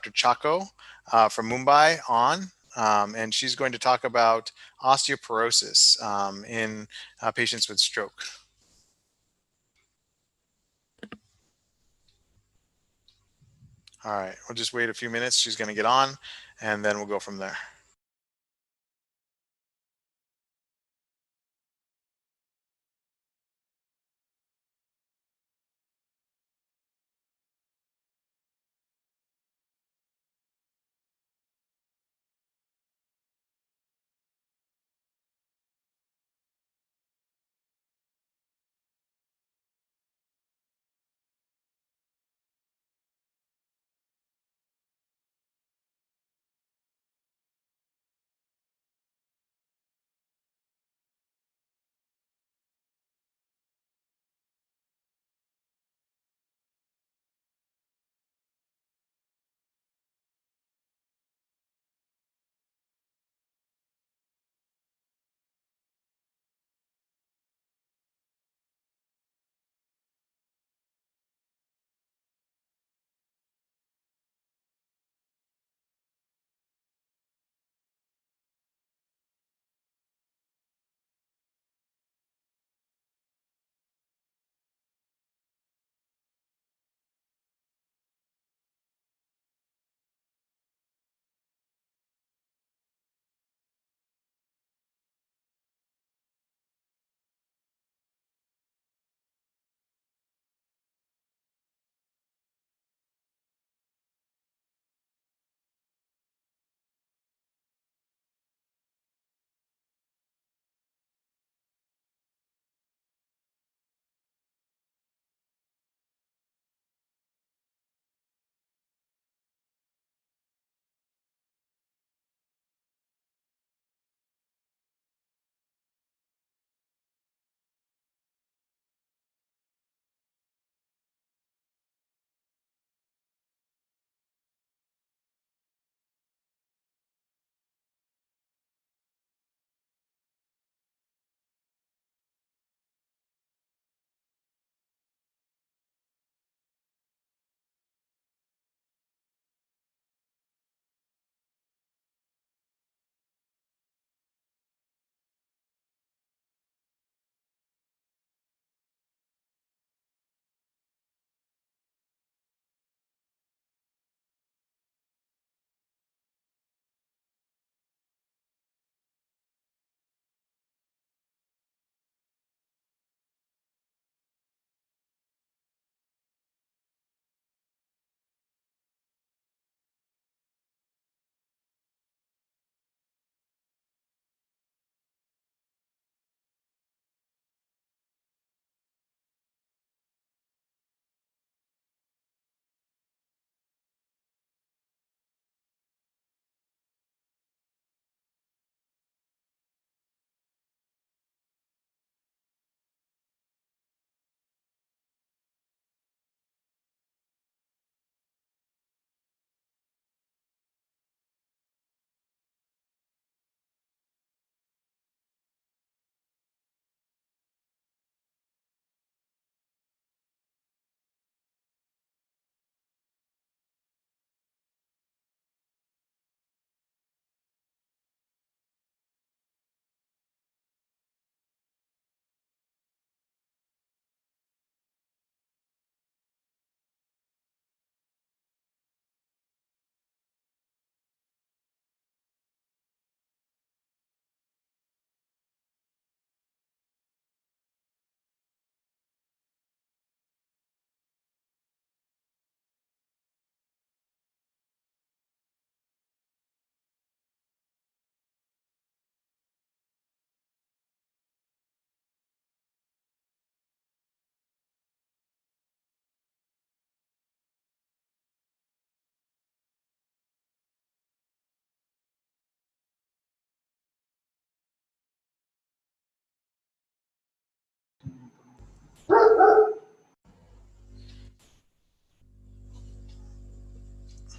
Chacko from Mumbai on, and she's going to talk about osteoporosis in patients with stroke. All right, we'll just wait a few minutes. She's going to get on, and then we'll go from there.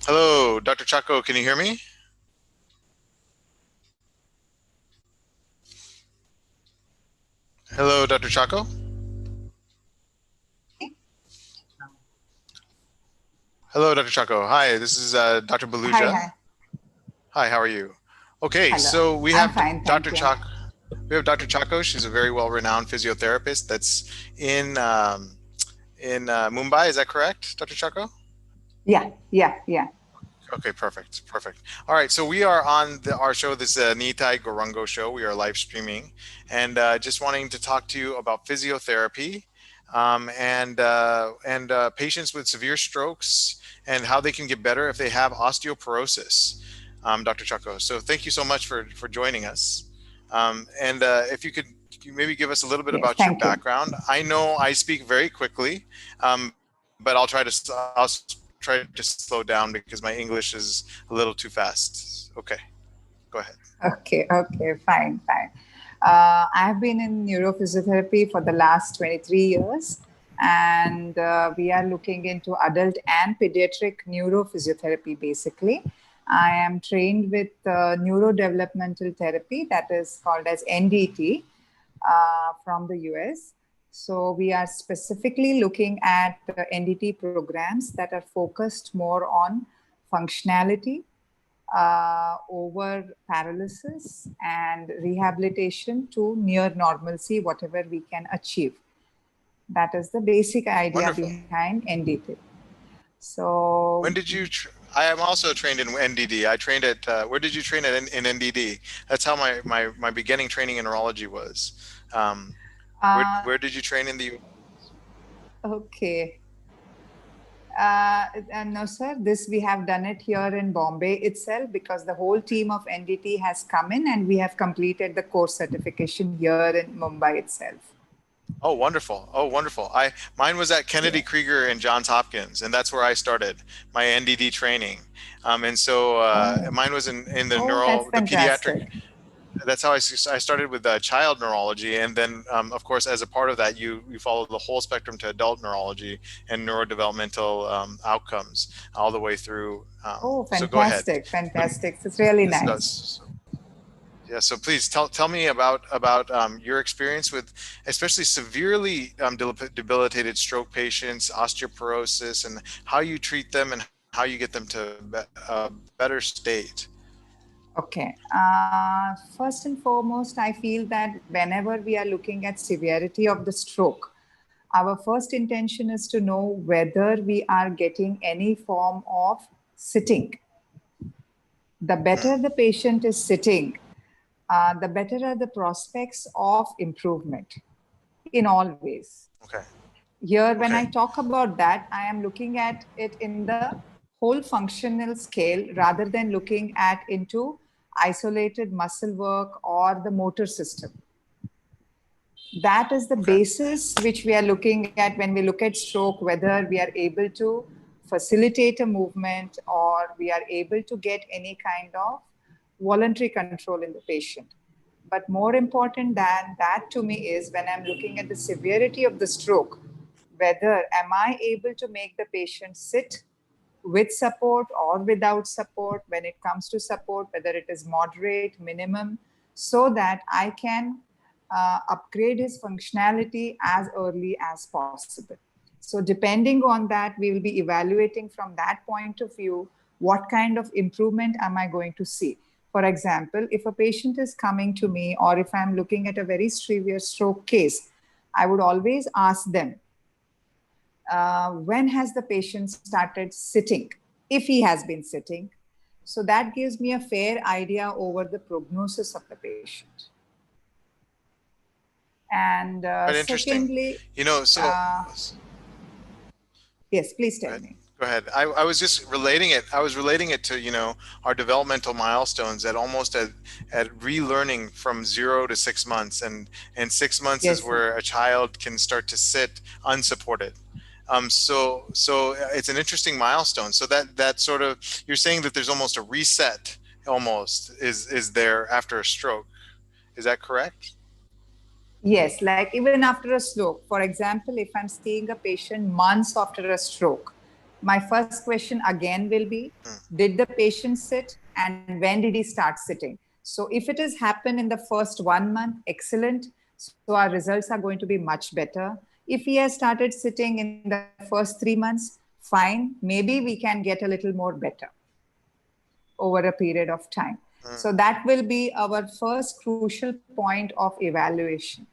Hello, Dr. Chacko, can you hear me? Hello, Dr. Chacko? Hello, Dr. Chacko. Hi, this is Dr. Hi, Beluja. hi. Hi, how are you? Okay, Hello. so we I'm have fine, Dr. thank you. Chacko. We have Dr. Chacko. She's a very well-renowned physiotherapist that's in Mumbai. Is that correct, Dr. Chacko? Yeah, yeah, yeah. Okay, perfect, perfect. All right, so we are on our show, this Nitai Gorongo show. We are live streaming, and just wanting to talk to you about physiotherapy, and patients with severe strokes and how they can get better if they have osteoporosis. Dr. Chacko, so thank you so much for joining us. And if you could maybe give us a little bit Yes, about your thank you. background. I know I speak very quickly, but I'll try to slow down because my English is a little too fast. Okay, go ahead. Okay, fine, fine. I've been in neurophysiotherapy for the last 23 years, and we are looking into adult and pediatric neurophysiotherapy basically. I am trained with neurodevelopmental therapy, that is called as NDT, from the US. So we are specifically looking at NDT programs that are focused more on functionality over paralysis and rehabilitation to near normalcy, whatever we can achieve. That is the basic idea Wonderful. behind NDT. So, When did you? I am also trained in NDD. I trained at. Where did you train at in NDD? That's how my beginning training in neurology was. Um, uh, where did you train in the? okay. And no, sir, this we have done it here in Bombay itself because the whole team of NDT has come in and we have completed the course certification here in Mumbai itself. Oh, wonderful! Oh, wonderful! I mine was at Kennedy Yeah. Krieger and Johns Hopkins, and that's where I started my NDD training. And so Oh, mine was in the oh, that's the pediatric. fantastic. That's how I started with child neurology, and then of course as a part of that you follow the whole spectrum to adult neurology and neurodevelopmental outcomes all the way through. Oh, So go ahead. fantastic, So, fantastic. It's really nice. yeah, so please tell me about your experience with especially severely debilitated stroke patients, osteoporosis, and how you treat them and how you get them to a better state. Okay. First and foremost, I feel that whenever we are looking at severity of the stroke, our first intention is to know whether we are getting any form of sitting. The better Hmm. the patient is sitting, the better are the prospects of improvement in all ways. Okay. Here, when I Okay. talk about that, I am looking at it in the whole functional scale rather than looking at into isolated muscle work or the motor system. That is the Okay. basis which we are looking at when we look at stroke, whether we are able to facilitate a movement or we are able to get any kind of voluntary control in the patient. But more important than that to me is when I'm looking at the severity of the stroke, whether am I able to make the patient sit with support or without support, when it comes to support, whether it is moderate, minimum, so that I can upgrade his functionality as early as possible. So, depending on that, we will be evaluating from that point of view what kind of improvement am I going to see. For example, if a patient is coming to me, or if I'm looking at a very severe stroke case, I would always ask them, when has the patient started sitting, if he has been sitting. So that gives me a fair idea over the prognosis of the patient. And Quite interesting. secondly, You know, so uh, yes, please go tell ahead. me. Go ahead. I was just relating it. I was relating it to, our developmental milestones at relearning from 0 to 6 months. And 6 months is Yes, sir. where a child can start to sit unsupported. So it's an interesting milestone. So that sort of, you're saying that there's almost a reset almost is there after a stroke. Is that correct? Yes, like even after a stroke. For example, if I'm seeing a patient months after a stroke, my first question again will be, Hmm. did the patient sit and when did he start sitting? So if it has happened in the first 1 month, excellent. So our results are going to be much better. If he has started sitting in the first 3 months, fine. fine, maybe we can get a little more better over a period of time. So that will be our first crucial point of evaluation.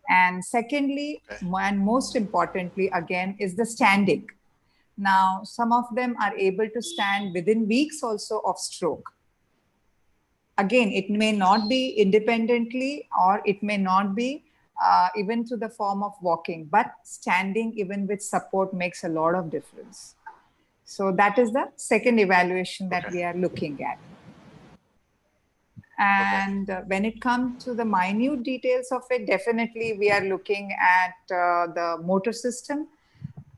And secondly, Okay. and most importantly, again, is the standing. Now, some of them are able to stand within weeks also of stroke. Again, it may not be independently, or it may not be even to the form of walking, but standing even with support makes a lot of difference. So that is the second evaluation that Okay. we are looking at. Okay. And when it comes to the minute details of it, definitely we are looking at the motor system,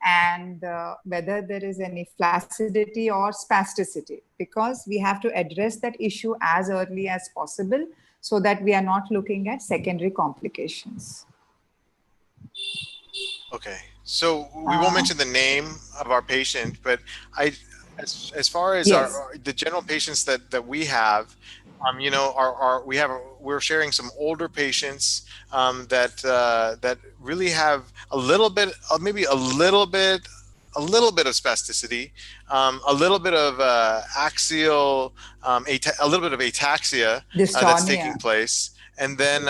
and whether there is any flaccidity or spasticity, because we have to address that issue as early as possible so that we are not looking at secondary complications. Okay. So we won't Uh, mention the name of our patient, but I, as far as yes, the general patients that we have, you know, we're sharing some older patients that really have a little bit, maybe a little bit of spasticity, a little bit of axial, a little bit of ataxia that's taking dystonia. place, and then.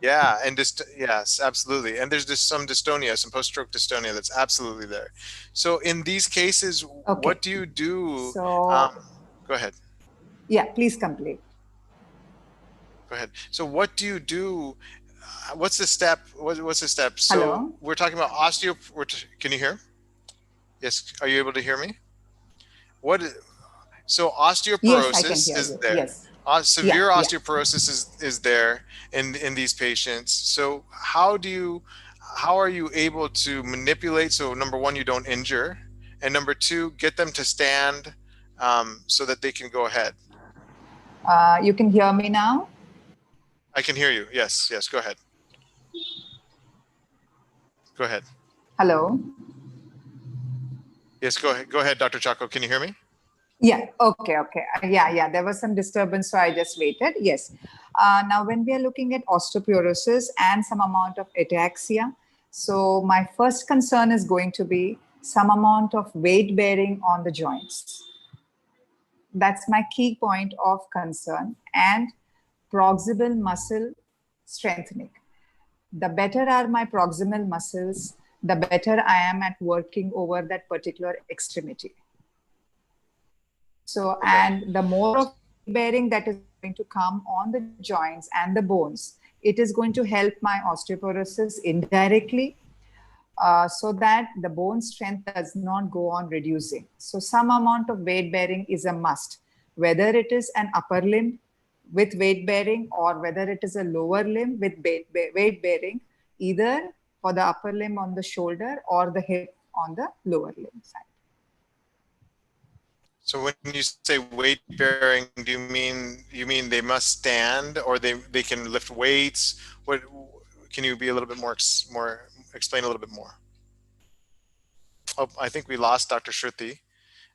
Yeah, and yes, absolutely. And there's just some dystonia, some post-stroke dystonia that's absolutely there. So in these cases, Okay, what do you do? Um, so go ahead. yeah, please complete. Go ahead. So what do you do? What's the step? What's the step? So Hello. we're talking about can you hear? Yes. Are you able to hear me? What? So Yes, I can osteoporosis hear is you. there. Yes. Yeah, Severe yeah. osteoporosis is there in these patients. So how are you able to manipulate? So number one, you don't injure, and number two, get them to stand so that they can go ahead. You can hear me now? I can hear you. Yes, yes. Go ahead. Go ahead. Hello. Yes, go ahead. Go ahead, Dr. Chacko. Can you hear me? Yeah, okay, okay. Yeah, yeah, there was some disturbance, so I just waited. Yes. Now, when we are looking at osteoporosis and some amount of ataxia, so my first concern is going to be some amount of weight bearing on the joints. That's my key point of concern. And proximal muscle strengthening. The better are my proximal muscles, the better I am at working over that particular extremity. So, Okay. and the more of weight bearing that is going to come on the joints and the bones, it is going to help my osteoporosis indirectly, so that the bone strength does not go on reducing. So, some amount of weight bearing is a must, whether it is an upper limb with weight bearing or whether it is a lower limb with weight bearing, either for the upper limb on the shoulder or the hip on the lower limb side. So when you say weight bearing, do you mean they must stand, or they can lift weights? What can you be a little bit more explain a little bit more? Oh, I think we lost Dr. Shruti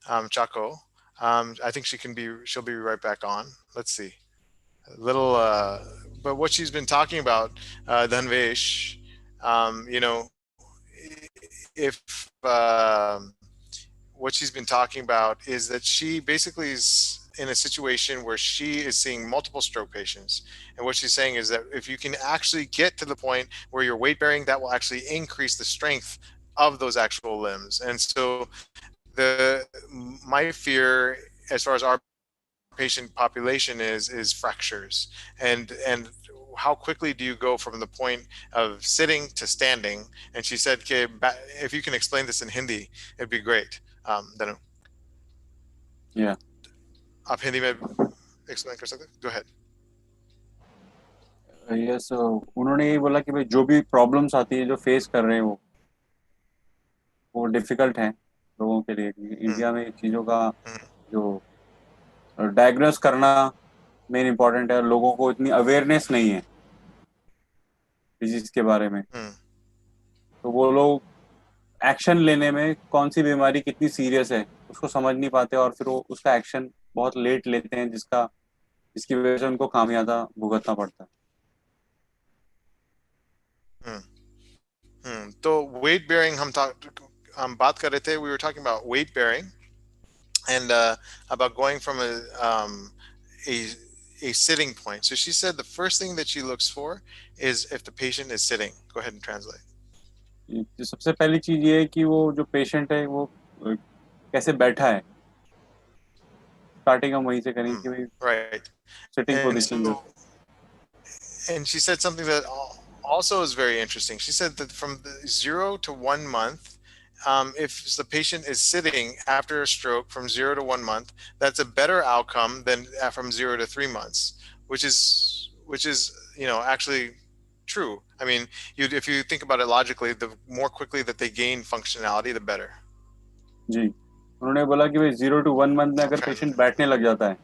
Chacko. I think she'll be right back on. Let's see. A little but what she's been talking about, Dhanvesh, you know, if what she's been talking about is that she basically is in a situation where she is seeing multiple stroke patients. And what she's saying is that if you can actually get to the point where you're weight bearing, that will actually increase the strength of those actual limbs. And so my fear as far as our patient population is fractures. And how quickly do you go from the point of sitting to standing? And she said, okay, if you can explain this in Hindi, it'd be great. Then Yeah. आप हिंदी में explain कर सकते? Go ahead. Yes, उन्होंने ये बोला कि भाई जो भी प्रॉब्लम्स आती है जो फेस कर रहे हैं वो डिफिकल्ट है लोगों के लिए, क्योंकि Hmm. इंडिया में चीज़ों का Hmm. जो डायग्नोस करना मेन इम्पोर्टेंट है, लोगों को इतनी अवेयरनेस नहीं है डिजीज के बारे में, Hmm. तो वो लोग एक्शन लेने में कौन सी बीमारी कितनी सीरियस है उसको समझ नहीं पाते, और फिर वो उसका एक्शन बहुत लेट लेते हैं, जिसकी वजह से उनको खामियाजा भुगतना पड़ता है। Hmm. Hmm. तो weight bearing हम बात कर रहे थे, we were talking about weight bearing and about going from a a sitting point. So she said the first thing that she looks for is if the patient is sitting. Go ahead and translate. तो सबसे पहली चीज ये है कि वो जो patient है वो कैसे बैठा है. स्टार्टिंग हम वहीं से करेंगे कि भाई Right. सिटिंग And पोजीशन में. so, and she said something that also is very interesting. She said that from the 0 to 1 month, if the patient is sitting after a stroke from 0 to 1 month, that's a better outcome than from 0 to 3 months, which is actually true. I mean, if you think about it logically, the more quickly that they gain functionality, the better. जी, उन्होंने बोला कि भाई 0 to 1 month में अगर patient बैठने लग जाता है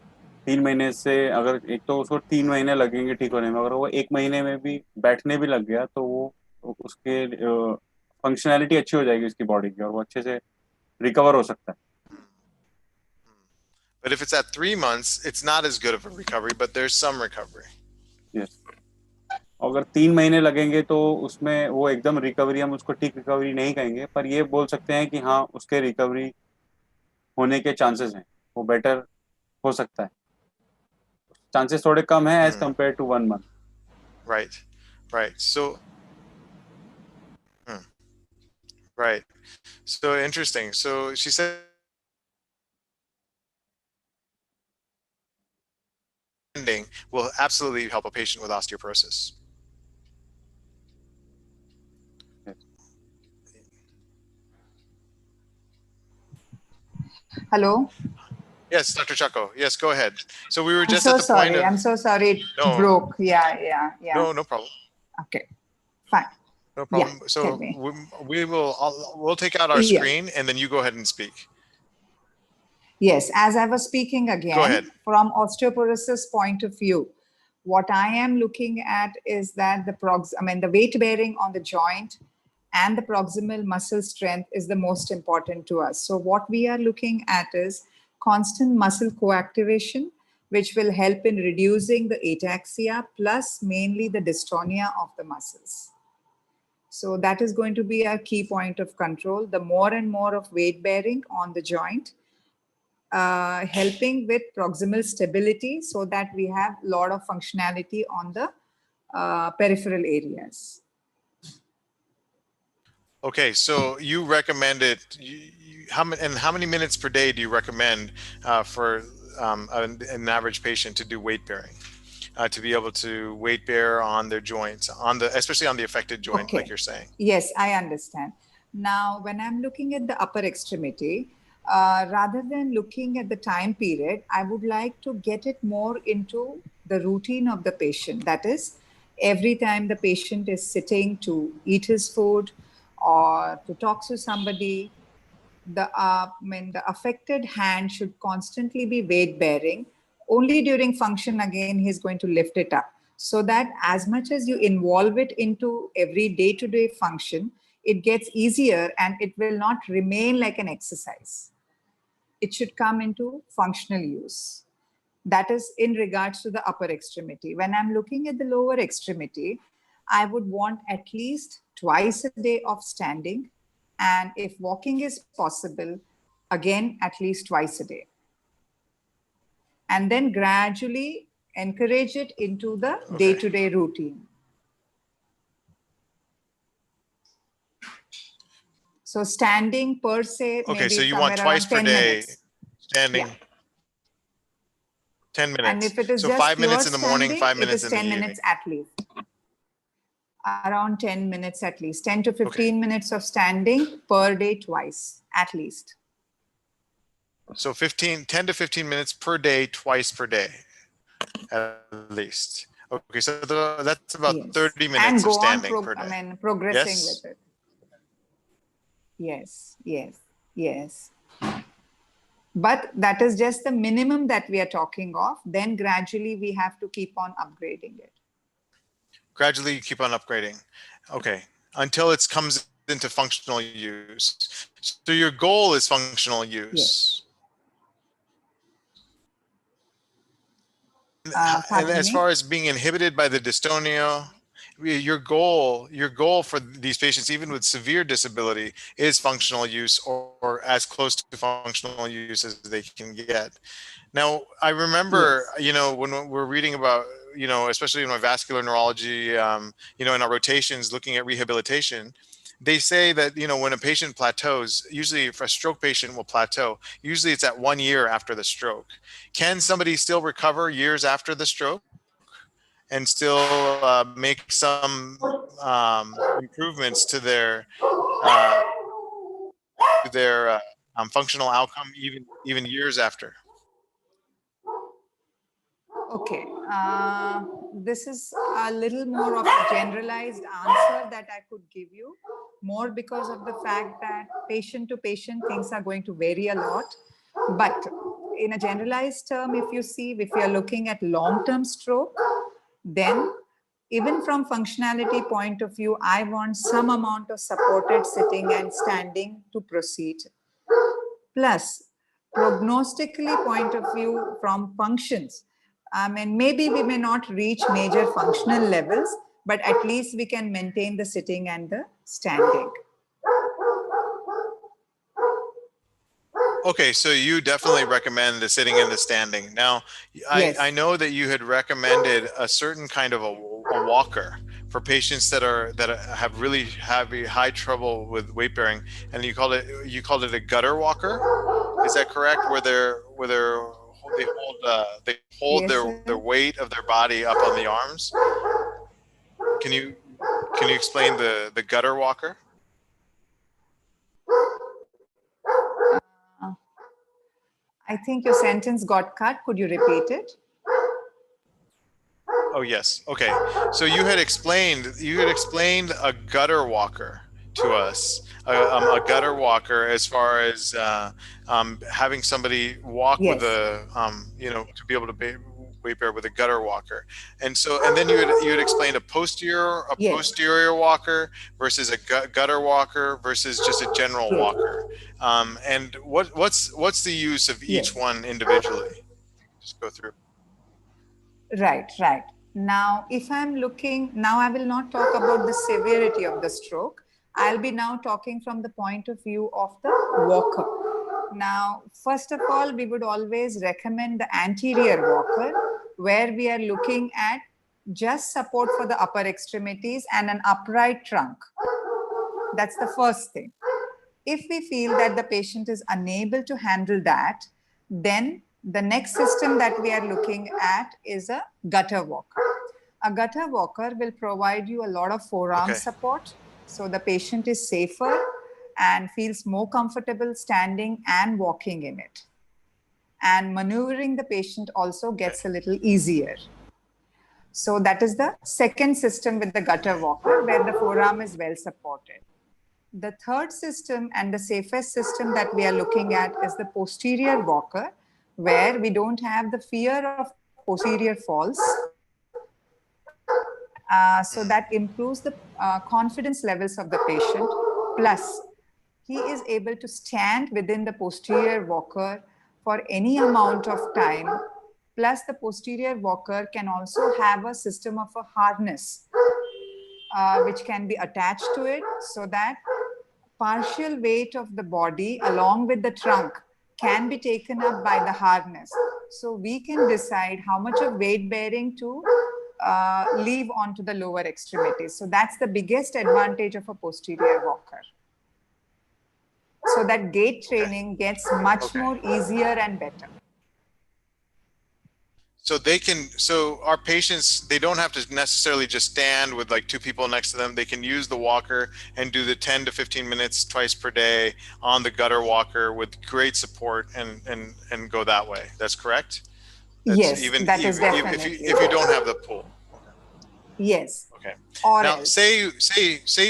3 महीने से, अगर एक तो उसको 3 महीने लगेंगे ठीक होने में, अगर वो 1 महीने में भी बैठने भी लग गया तो वो उसके फंक्शनैलिटी अच्छी हो जाएगी उसकी बॉडी की और वो अच्छे से रिकवर हो सकता है. But if it's at 3 months, it's not as good of a recovery, but there's some recovery. Yes, अगर 3 महीने लगेंगे तो उसमें वो एकदम रिकवरी, हम उसको ठीक रिकवरी नहीं कहेंगे, पर ये बोल सकते हैं कि हाँ उसके रिकवरी होने के चांसेस हैं, वो बेटर हो सकता है. चांसेस थोड़े कम हैं as compared to 1 month. Right, right. So, right. So interesting. So she said will absolutely help a patient with osteoporosis. Hello? Yes, Dr. Chacko. Yes, go ahead. So we were I'm just so at the point sorry. of I'm so sorry it no, broke. Yeah. no problem. Okay, fine. No Yeah, problem. tell So me. we'll take out our Yeah. screen and then you go ahead and speak. Yes, as I was speaking Go again, ahead. from osteoporosis point of view, what I am looking at is that the weight bearing on the joint and the proximal muscle strength is the most important to us. So what we are looking at is constant muscle coactivation, which will help in reducing the ataxia, plus mainly the dystonia of the muscles. So that is going to be our key point of control. The more and more of weight bearing on the joint, helping with proximal stability so that we have a lot of functionality on the peripheral areas. Okay, so you recommended how many minutes per day do you recommend for an average patient to do weight bearing, to be able to weight bear on their joints, especially on the affected joint, Okay. like you're saying? Yes, I understand. Now, when I'm looking at the upper extremity, rather than looking at the time period, I would like to get it more into the routine of the patient. That is, every time the patient is sitting to eat his food or to talk to somebody, the affected hand should constantly be weight bearing. Only during function, again, he's going to lift it up. So that as much as you involve it into every day-to-day function, it gets easier and it will not remain like an exercise. It should come into functional use. That is in regards to the upper extremity. When I'm looking at the lower extremity, I would want at least twice a day of standing. And if walking is possible, again, at least twice a day. And then gradually encourage it into the day-to-day routine. So standing per se, Okay, maybe so you somewhere want twice around per 10 day minutes. standing. Yeah. 10 minutes. And if it is so just 5 pure minutes in the morning, standing, 5 it minutes is in the 10 evening. minutes at least. Around 10 minutes at least. 10 to 15 minutes of standing per day twice, at least. So 10 to 15 minutes per day, twice per day, at least. Okay, so that's about Yes. 30 minutes And of go on standing per day. progressing Yes? with it. Yes. But that is just the minimum that we are talking of. Then gradually we have to keep on upgrading it. Gradually you keep on upgrading. Okay, until it comes into functional use. So your goal is functional use. Yes. And Pardon as me? far as being inhibited by the dystonia, your goal for these patients, even with severe disability, is functional use or as close to functional use as they can get. Now, I remember, Yes. when we're reading about, especially in my vascular neurology, in our rotations looking at rehabilitation, they say that, when a patient plateaus, usually if a stroke patient will plateau, usually it's at 1 year after the stroke. Can somebody still recover years after the stroke and still make some improvements to their functional outcome even years after? Okay, this is a little more of a generalized answer that I could give you, more because of the fact that patient to patient things are going to vary a lot. But in a generalized term, if you see, if you're looking at long-term stroke, then even from functionality point of view, I want some amount of supported sitting and standing to proceed. Plus, prognostically point of view from functions, I mean, maybe we may not reach major functional levels, but at least we can maintain the sitting and the standing. Okay, so you definitely recommend the sitting and the standing. Now, I Yes, know that you had recommended a certain kind of a walker for patients that have really high trouble with weight bearing, and you called it a gutter walker. Is that correct? Where they hold yes, their sir. weight of their body up on the arms. Can you can you explain the gutter walker? I think your sentence got cut. Could you repeat it? Oh yes. Okay. So you had explained a gutter walker to us, a gutter walker, as far as having somebody walk with Yes, to be able to weight bear with a gutter walker, and then you had explained a yes, posterior walker versus a gutter walker versus just a general yes, walker, and what's the use of each yes. one individually? Just go through. Right, right. Now, if I'm looking, now I will not talk about the severity of the stroke. I'll be now talking from the point of view of the walker. Now, first of all, we would always recommend the anterior walker, where we are looking at just support for the upper extremities and an upright trunk. That's the first thing. If we feel that the patient is unable to handle that, then the next system that we are looking at is a gutter walker. A gutter walker will provide you a lot of forearm Okay. support, so the patient is safer and feels more comfortable standing and walking in it. And maneuvering the patient also Okay. gets a little easier. So that is the second system with the gutter Okay. walker, where the forearm is well supported. The third system and the safest system that we are looking at is the posterior walker, where we don't have the fear of posterior falls. So that improves the confidence levels of the patient. Plus, he is able to stand within the posterior walker for any amount of time. Plus, the posterior walker can also have a system of a harness which can be attached to it, so that partial weight of the body along with the trunk can be taken up by the harness. So we can decide how much of weight bearing to leave onto the lower extremities. So that's the biggest advantage of a posterior walker. So that gait Okay. training gets much Okay. more easier and better. So our patients, they don't have to necessarily just stand with like two people next to them. They can use the walker and do the 10 to 15 minutes twice per day on the gutter walker with great support and go that way. That's correct. That's Yes, even that is if definitely you don't there. have the pool. Okay. Yes. Okay. Or Now else, say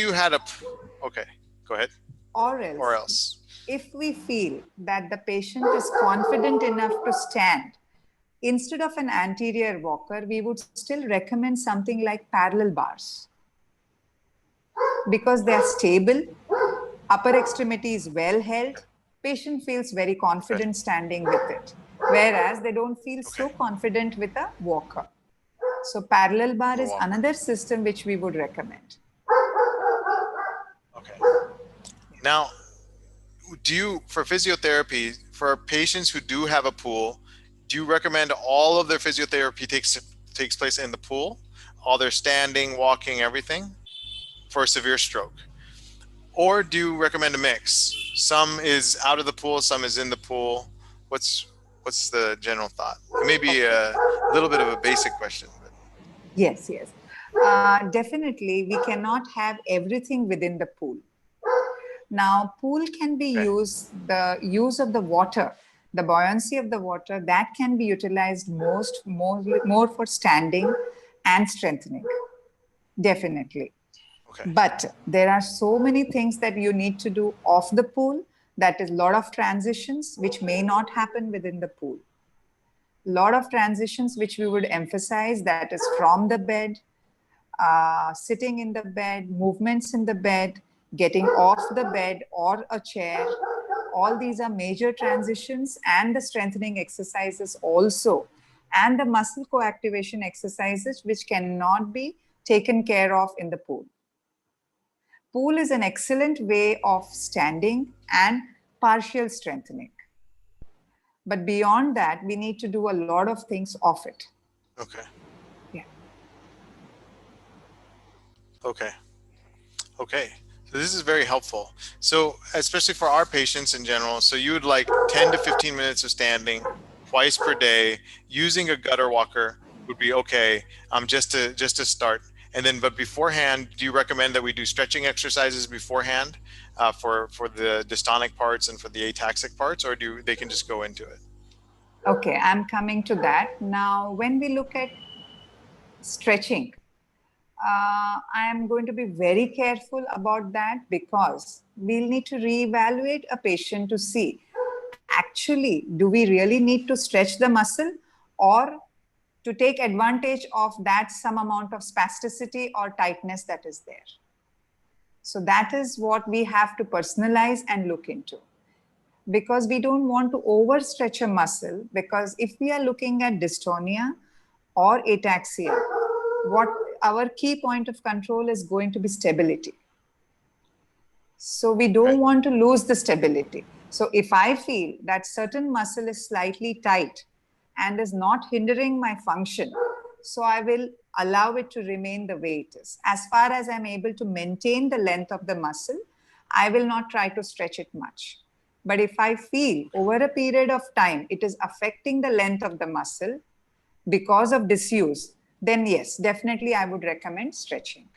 you had a. Okay. Go ahead. or Or else, else. if we feel that the patient is confident enough to stand, instead of an anterior walker, we would still recommend something like parallel bars, because they are stable, upper extremity is well held, patient feels very Okay. confident standing with it, whereas they don't feel Okay. so confident with a walker. So parallel bar The is walker. another system which we would recommend. Okay. Now, do you, for physiotherapy, for patients who do have a pool, do you recommend all of their physiotherapy takes place in the pool? All their standing, walking, everything for a severe stroke? Or do you recommend a mix? Some is out of the pool, some is in the pool. What's the general thought? It may be a little bit of a basic question, but Yes, yes. Definitely, we cannot have everything within the pool. Now, pool can be okay. used, the use of the water, the buoyancy of the water, that can be utilized more for standing and strengthening. Definitely. Okay. But there are so many things that you need to do off the pool. That is a lot of transitions which may not happen within the pool. Lot of transitions which we would emphasize, that is from the bed, sitting in the bed, movements in the bed, getting off the bed or a chair. All these are major transitions, and the strengthening exercises also, and the muscle coactivation exercises which cannot be taken care of in the pool. Pool is an excellent way of standing and partial strengthening. But beyond that, we need to do a lot of things off it. Okay. Yeah. Okay. Okay. So this is very helpful. So especially for our patients in general, so you would like 10 to 15 minutes of standing twice per day. Using a gutter walker would be okay, just to start. And then, but beforehand, do you recommend that we do stretching exercises beforehand for the dystonic parts and for the ataxic parts, or do they can just go into it? Okay, I'm coming to that. Now, when we look at stretching, I am going to be very careful about that, because we'll need to reevaluate a patient to see actually, do we really need to stretch the muscle, or to take advantage of that some amount of spasticity or tightness that is there. So that is what we have to personalize and look into, because we don't want to overstretch a muscle, because if we are looking at dystonia or ataxia, what our key point of control is going to be stability. So we Okay. don't want to lose the stability. So if I feel that certain muscle is slightly tight and is not hindering my function, so I will allow it to remain the way it is. As far as I'm able to maintain the length of the muscle, I will not try to stretch it much. But if I feel over a period of time it is affecting the length of the muscle because of disuse, then yes, definitely I would recommend stretching.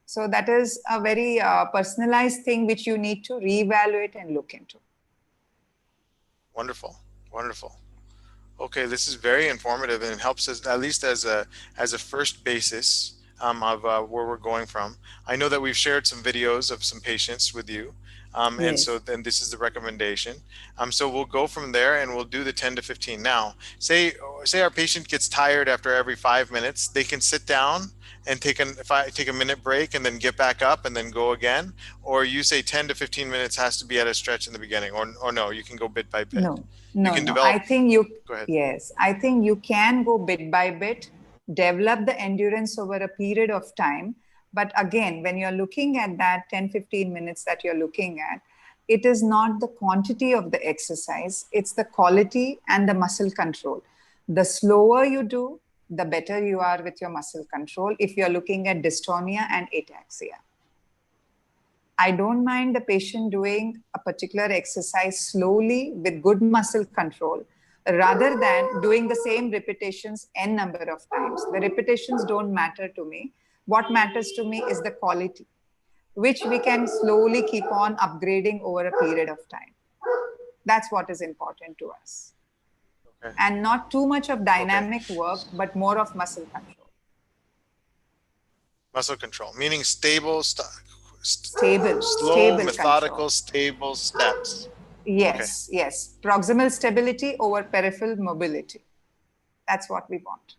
So that is a very personalized thing which you need to reevaluate and look into. Wonderful. Wonderful. Okay, this is very informative, and it helps us at least as a first basis of where we're going from. I know that we've shared some videos of some patients with you, and so Yes. then this is the recommendation. So we'll go from there, and we'll do the 10 to 15. Now, say our patient gets tired after every 5 minutes, they can sit down and take a minute break and then get back up and then go again, or you say 10 to 15 minutes has to be at a stretch in the beginning, or no, you can go bit by bit. No, You no, can no. I develop. think you, Go ahead. yes, I think you can go bit by bit, develop the endurance over a period of time. But again, when you're looking at that 10, 15 minutes that you're looking at, it is not the quantity of the exercise, it's the quality and the muscle control. The slower you do, the better you are with your muscle control if you're looking at dystonia and ataxia. I don't mind the patient doing a particular exercise slowly with good muscle control rather than doing the same repetitions n number of times. The repetitions don't matter to me. What matters to me is the quality, which we can slowly keep on upgrading over a period of time. That's what is important to us. Okay. And not too much of Okay. dynamic work, but more of muscle control. Muscle control, meaning stable, slow, Stable control. methodical, stable steps. Okay. Yes, yes. Proximal stability over peripheral mobility. That's what we want.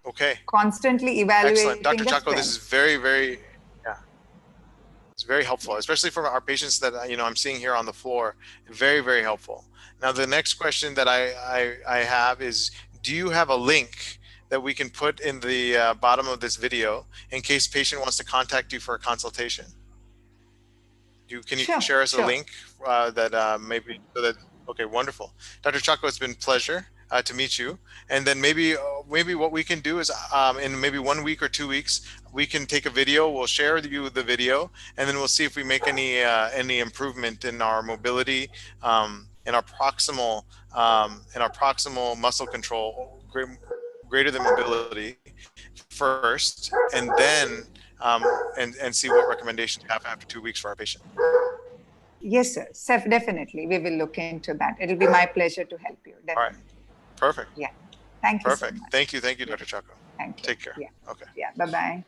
Okay. Constantly Excellent. evaluating Dr. the Chacko, this strength. is very, very, yeah, it's very helpful, especially for our patients that I'm seeing here on the floor. Very, very helpful. Now, the next question that I have is, do you have a link that we can put in the bottom of this video in case patient wants to contact you for a consultation? Can you Sure, share us a sure. link that maybe so that, okay, wonderful. Dr. Chacko, it's been a pleasure to meet you. And then maybe what we can do is in maybe 1 week or 2 weeks, we can take a video. We'll share with you the video, and then we'll see if we make any improvement in our mobility, in our proximal muscle control, greater than mobility first, and then and see what recommendations we have after 2 weeks for our patient. Yes, sir. Definitely. We will look into that. It'll be my pleasure to help you. Definitely. All right. Perfect. Yeah. Thank you so Perfect. much. Thank you. Thank you, Dr. Chacko. Thank you. Take care. Yeah. Okay. Yeah. Bye-bye.